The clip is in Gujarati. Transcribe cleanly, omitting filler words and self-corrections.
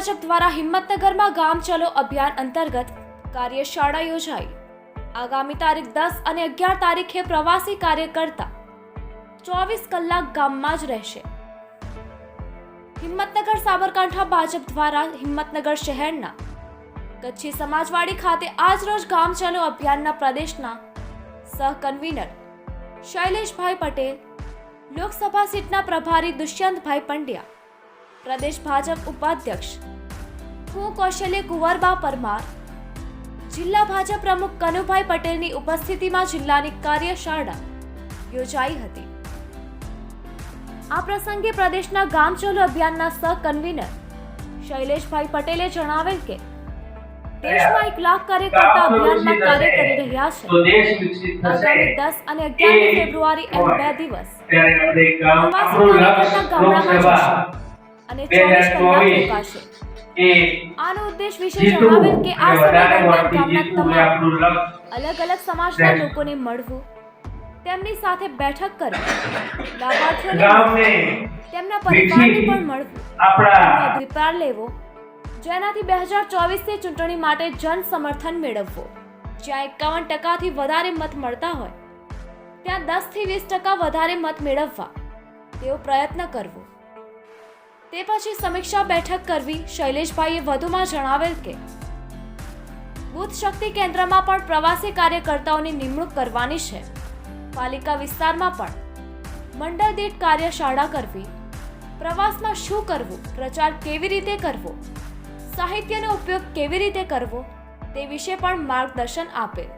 ભાજપ દ્વારા હિંમતનગરમાં ગામ ચલો અભિયાન અંતર્ગત કાર્યશાળા યોજાઈ। આગામી તારીખ 10 અને 11 તારીખે પ્રવાસી કાર્યકર્તા 24 કલાક ગામમાં જ રહેશે। હિંમતનગર સાબરકાંઠા ભાજપ દ્વારા હિંમતનગર શહેરના કચ્છી સમાજવાડી ખાતે આજ રોજ ગામ ચલો અભિયાનના પ્રદેશના સહ કન્વીનર શૈલેષભાઈ પટેલ, લોકસભા સીટના પ્રભારી દુષ્યંતભાઈ પંડ્યા, પ્રદેશ ભાજપ ઉપાધ્યક્ષ કૌશલ્ય કુંવરબા પરમાર, જિલ્લા ભાજપ પ્રમુખ કનુભાઈ પટેલની ઉપસ્થિતિમાં જિલ્લાની કાર્યશાળા યોજાઈ હતી। આ પ્રસંગે પ્રદેશના ગામ ચલો અભિયાનના સહ કન્વીનર શૈલેષભાઈ પટેલે જણાવેલ કે દેશમાં 1 લાખ કાર્યકર્તા અભિયાનમાં કાર્ય કરી રહ્યા છે। આગામી 10 અને 11 ફેબ્રુઆરી એમ 2 દિવસ પ્રવાસી કાર્યકર્તા ગામડામાં જશે અને 24 કલાક રોકાશે। આનો ઉદ્દેશ વિશે જણાવેલ કે આ સમય દરમિયાન ગામના તમામ અલગ અલગ સમાજના લોકોને મળવું, તેમની સાથે બેઠક કરી લાભાર્થીઓને તેમના પરિવારને પણ મળવું, તેમનો અભિપ્રાય લેવો, જેનાથી 2024 ની ચૂંટણી માટે જન સમર્થન મેળવવો। જ્યાં 51% થી વધારે મત મળતા હોય ત્યાં 10 થી 20% વધારે મત મેળવવા તેવો પ્રયત્ન કરવો। તે પછી સમીક્ષા બેઠક કરવી। શૈલેષભાઈએ વધુમાં જણાવેલ કે બુથ શક્તિ કેન્દ્રમાં પણ પ્રવાસી કાર્યકર્તાઓની નિમણૂક કરવાની છે। પાલિકા વિસ્તારમાં પણ મંડળ દીઠ કાર્યશાળા કરવી, પ્રવાસમાં શું કરવું, પ્રચાર કેવી રીતે કરવો, સાહિત્યનો ઉપયોગ કેવી રીતે કરવો તે વિશે પણ માર્ગદર્શન આપેલ।